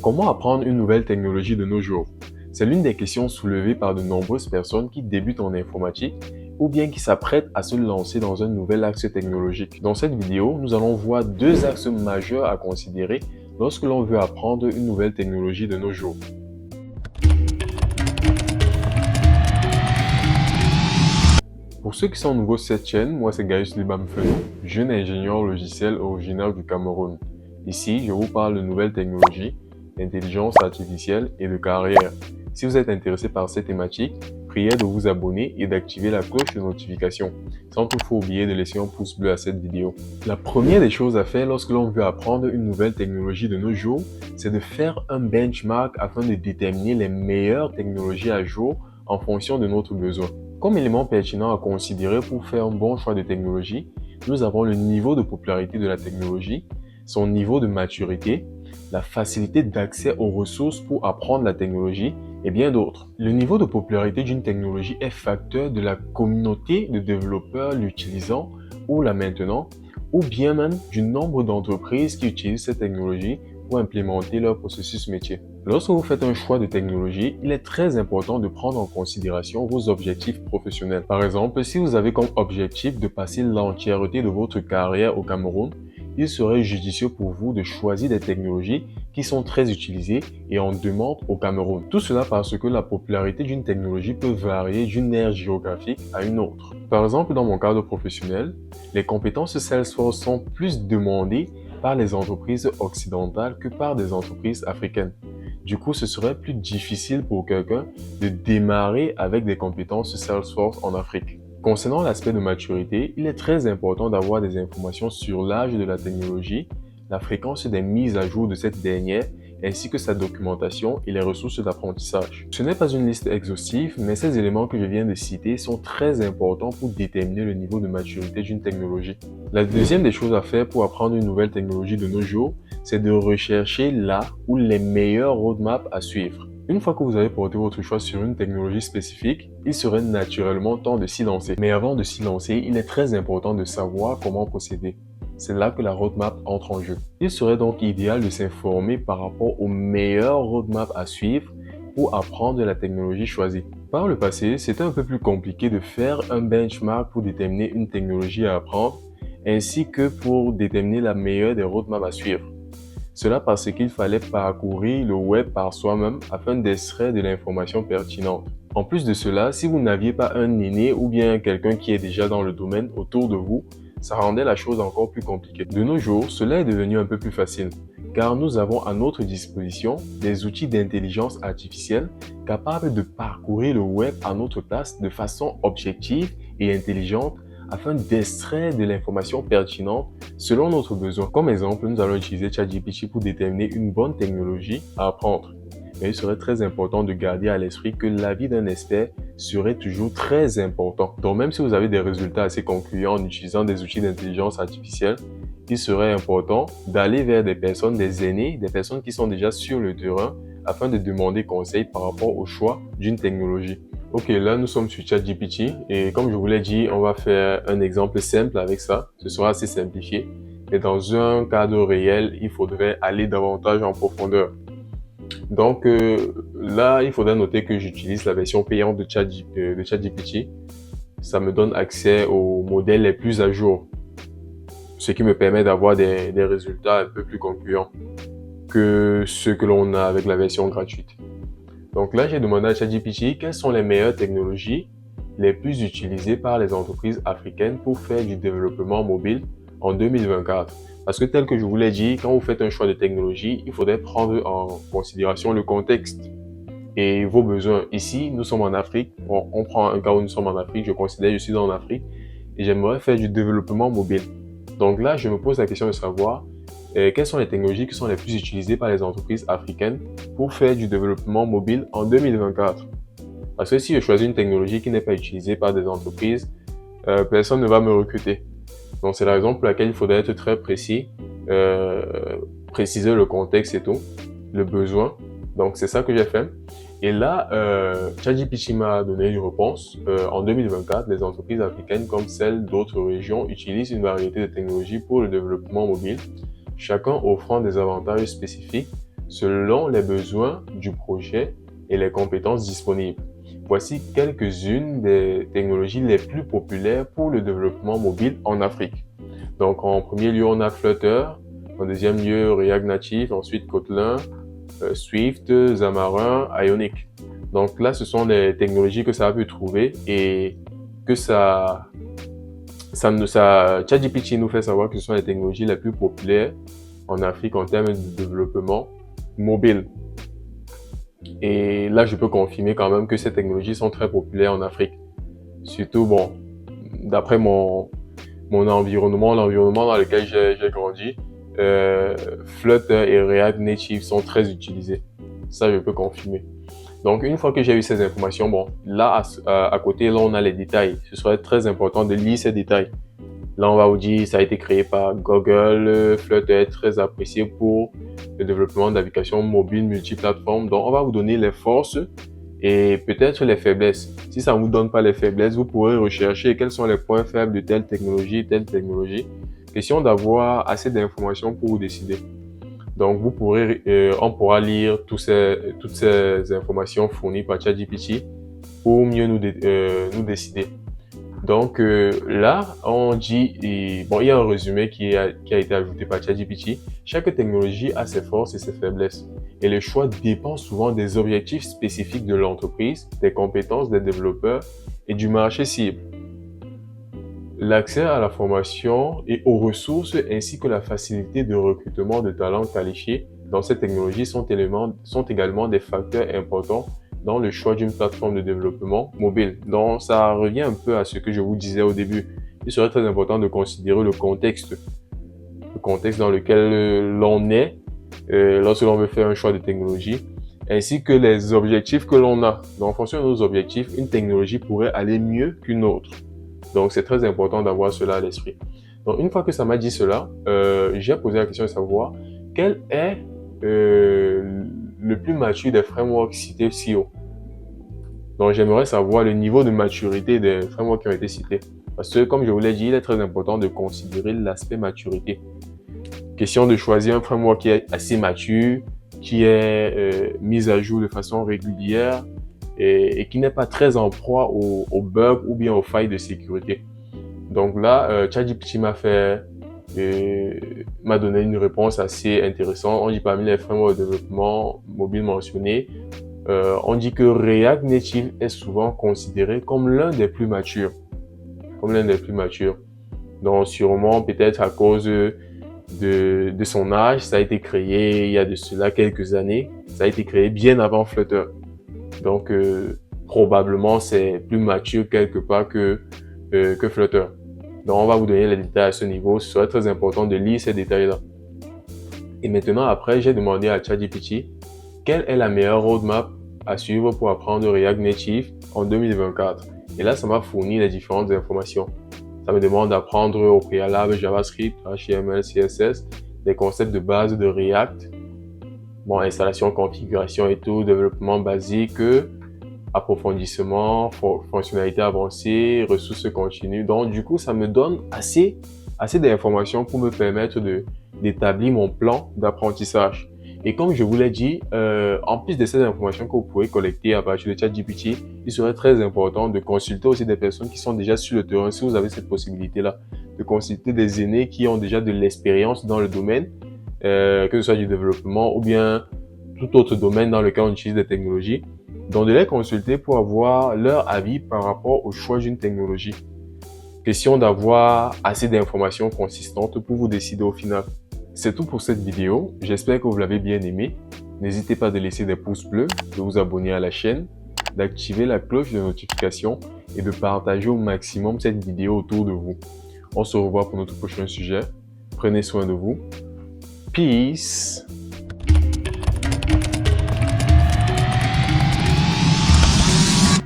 Comment apprendre une nouvelle technologie de nos jours? C'est l'une des questions soulevées par de nombreuses personnes qui débutent en informatique ou bien qui s'apprêtent à se lancer dans un nouvel axe technologique. Dans cette vidéo, nous allons voir deux axes majeurs à considérer lorsque l'on veut apprendre une nouvelle technologie de nos jours. Pour ceux qui sont nouveaux sur cette chaîne, moi c'est Gaius Libamfeno, jeune ingénieur logiciel originaire du Cameroun. Ici, je vous parle de nouvelles technologies, d'intelligence artificielle et de carrière. Si vous êtes intéressé par ces thématiques, priez de vous abonner et d'activer la cloche de notification, sans toutefois oublier de laisser un pouce bleu à cette vidéo. La première des choses à faire lorsque l'on veut apprendre une nouvelle technologie de nos jours, c'est de faire un benchmark afin de déterminer les meilleures technologies à jour en fonction de notre besoin. Comme élément pertinent à considérer pour faire un bon choix de technologie, nous avons le niveau de popularité de la technologie, son niveau de maturité, la facilité d'accès aux ressources pour apprendre la technologie et bien d'autres. Le niveau de popularité d'une technologie est facteur de la communauté de développeurs l'utilisant ou la maintenant, ou bien même du nombre d'entreprises qui utilisent cette technologie pour implémenter leur processus métier. Lorsque vous faites un choix de technologie, il est très important de prendre en considération vos objectifs professionnels. Par exemple, si vous avez comme objectif de passer l'entièreté de votre carrière au Cameroun, il serait judicieux pour vous de choisir des technologies qui sont très utilisées et en demande au Cameroun. Tout cela parce que la popularité d'une technologie peut varier d'une aire géographique à une autre. Par exemple, dans mon cadre professionnel, les compétences Salesforce sont plus demandées par les entreprises occidentales que par des entreprises africaines. Du coup, ce serait plus difficile pour quelqu'un de démarrer avec des compétences Salesforce en Afrique. Concernant l'aspect de maturité, il est très important d'avoir des informations sur l'âge de la technologie, la fréquence des mises à jour de cette dernière, ainsi que sa documentation et les ressources d'apprentissage. Ce n'est pas une liste exhaustive, mais ces éléments que je viens de citer sont très importants pour déterminer le niveau de maturité d'une technologie. La deuxième des choses à faire pour apprendre une nouvelle technologie de nos jours, c'est de rechercher là où les meilleurs roadmaps à suivre. Une fois que vous avez porté votre choix sur une technologie spécifique, il serait naturellement temps de s'y lancer. Mais avant de s'y lancer, il est très important de savoir comment procéder. C'est là que la roadmap entre en jeu. Il serait donc idéal de s'informer par rapport aux meilleurs roadmaps à suivre pour apprendre la technologie choisie. Par le passé, c'était un peu plus compliqué de faire un benchmark pour déterminer une technologie à apprendre, ainsi que pour déterminer la meilleure des roadmaps à suivre. Cela parce qu'il fallait parcourir le web par soi-même afin d'extraire de l'information pertinente. En plus de cela, si vous n'aviez pas un aîné ou bien quelqu'un qui est déjà dans le domaine autour de vous, ça rendait la chose encore plus compliquée. De nos jours, cela est devenu un peu plus facile, car nous avons à notre disposition des outils d'intelligence artificielle capables de parcourir le web à notre place de façon objective et intelligente afin d'extraire de l'information pertinente selon notre besoin. Comme exemple, nous allons utiliser ChatGPT pour déterminer une bonne technologie à apprendre. Mais il serait très important de garder à l'esprit que l'avis d'un expert serait toujours très important. Donc même si vous avez des résultats assez concluants en utilisant des outils d'intelligence artificielle, il serait important d'aller vers des personnes, des aînés, des personnes qui sont déjà sur le terrain afin de demander conseil par rapport au choix d'une technologie. Ok, là nous sommes sur ChatGPT et comme je vous l'ai dit, on va faire un exemple simple avec ça. Ce sera assez simplifié. Mais dans un cadre réel, il faudrait aller davantage en profondeur. Donc là, il faudrait noter que j'utilise la version payante de ChatGPT. Ça me donne accès aux modèles les plus à jour, ce qui me permet d'avoir des résultats un peu plus concluants que ceux que l'on a avec la version gratuite. Donc là, j'ai demandé à ChatGPT quelles sont les meilleures technologies les plus utilisées par les entreprises africaines pour faire du développement mobile en 2024. Parce que tel que je vous l'ai dit, quand vous faites un choix de technologie, il faudrait prendre en considération le contexte et vos besoins. Ici, nous sommes en Afrique. Bon, on prend un cas où nous sommes en Afrique. Je considère que je suis en Afrique et j'aimerais faire du développement mobile. Donc là, je me pose la question de savoir quelles sont les technologies qui sont les plus utilisées par les entreprises africaines pour faire du développement mobile en 2024. Parce que si je choisis une technologie qui n'est pas utilisée par des entreprises, personne ne va me recruter. Donc c'est la raison pour laquelle il faudrait être très précis, préciser le contexte et tout, le besoin. Donc c'est ça que j'ai fait. Et là, ChatGPT m'a donné une réponse. En 2024, les entreprises africaines comme celles d'autres régions utilisent une variété de technologies pour le développement mobile, chacun offrant des avantages spécifiques selon les besoins du projet et les compétences disponibles. Voici quelques-unes des technologies les plus populaires pour le développement mobile en Afrique. Donc en premier lieu, on a Flutter, en deuxième lieu, React Native, ensuite Kotlin, Swift, Xamarin, Ionic. Donc là, ce sont les technologies que ça a pu trouver et que ChatGPT nous fait savoir que ce sont les technologies les plus populaires en Afrique en termes de développement mobile. Et là, je peux confirmer quand même que ces technologies sont très populaires en Afrique. Surtout, bon, d'après mon environnement, l'environnement dans lequel j'ai grandi, Flutter et React Native sont très utilisés. Ça, je peux confirmer. Donc, une fois que j'ai eu ces informations, bon, là, à côté, là, on a les détails. Ce serait très important de lire ces détails. Là, on va vous dire, ça a été créé par Google. Flutter est très apprécié pour le développement d'applications mobiles multiplateformes. Donc, on va vous donner les forces et peut-être les faiblesses. Si ça ne vous donne pas les faiblesses, vous pourrez rechercher quels sont les points faibles de telle technologie, telle technologie. Question d'avoir assez d'informations pour vous décider. Donc, on pourra lire toutes ces informations fournies par ChatGPT pour mieux nous décider. Donc là, on dit, il y a un résumé qui a été ajouté par ChatGPT. Chaque technologie a ses forces et ses faiblesses. Et le choix dépend souvent des objectifs spécifiques de l'entreprise, des compétences des développeurs et du marché cible. L'accès à la formation et aux ressources ainsi que la facilité de recrutement de talents qualifiés dans ces technologies sont également des facteurs importants dans le choix d'une plateforme de développement mobile. Donc, ça revient un peu à ce que je vous disais au début. Il serait très important de considérer le contexte dans lequel l'on est lorsque l'on veut faire un choix de technologie, ainsi que les objectifs que l'on a. Donc, en fonction de nos objectifs, une technologie pourrait aller mieux qu'une autre. Donc, c'est très important d'avoir cela à l'esprit. Donc, une fois que ça m'a dit cela, j'ai posé la question de savoir quel est le plus mature des frameworks cités ci haut. Donc, j'aimerais savoir le niveau de maturité des frameworks qui ont été cités. Parce que, comme je vous l'ai dit, il est très important de considérer l'aspect maturité. Question de choisir un framework qui est assez mature, qui est mis à jour de façon régulière et qui n'est pas très en proie aux bugs ou bien aux failles de sécurité. Donc là, ChatGPT m'a donné une réponse assez intéressante. On dit parmi les frameworks de développement mobile mentionnés, on dit que React Native est souvent considéré comme l'un des plus matures. Donc sûrement peut-être à cause de son âge, ça a été créé il y a de cela quelques années. Ça a été créé bien avant Flutter. Donc probablement c'est plus mature quelque part que Flutter. Donc on va vous donner les détails à ce niveau. Ce serait très important de lire ces détails-là. Et maintenant après, j'ai demandé à ChatGPT quelle est la meilleure roadmap à suivre pour apprendre React Native en 2024. Et là, ça m'a fourni les différentes informations. Ça me demande d'apprendre au préalable JavaScript, HTML, CSS, des concepts de base de React, bon, installation, configuration et tout, développement basique, approfondissement, fonctionnalités avancées, ressources continues. Donc, du coup, ça me donne assez d'informations pour me permettre d'établir mon plan d'apprentissage. Et comme je vous l'ai dit, en plus de ces informations que vous pouvez collecter à partir de ChatGPT, il serait très important de consulter aussi des personnes qui sont déjà sur le terrain, si vous avez cette possibilité-là, de consulter des aînés qui ont déjà de l'expérience dans le domaine, que ce soit du développement ou bien tout autre domaine dans lequel on utilise des technologies. Donc, de les consulter pour avoir leur avis par rapport au choix d'une technologie. Question d'avoir assez d'informations consistantes pour vous décider au final. C'est tout pour cette vidéo. J'espère que vous l'avez bien aimé. N'hésitez pas de laisser des pouces bleus, de vous abonner à la chaîne, d'activer la cloche de notification et de partager au maximum cette vidéo autour de vous. On se revoit pour notre prochain sujet. Prenez soin de vous. Peace!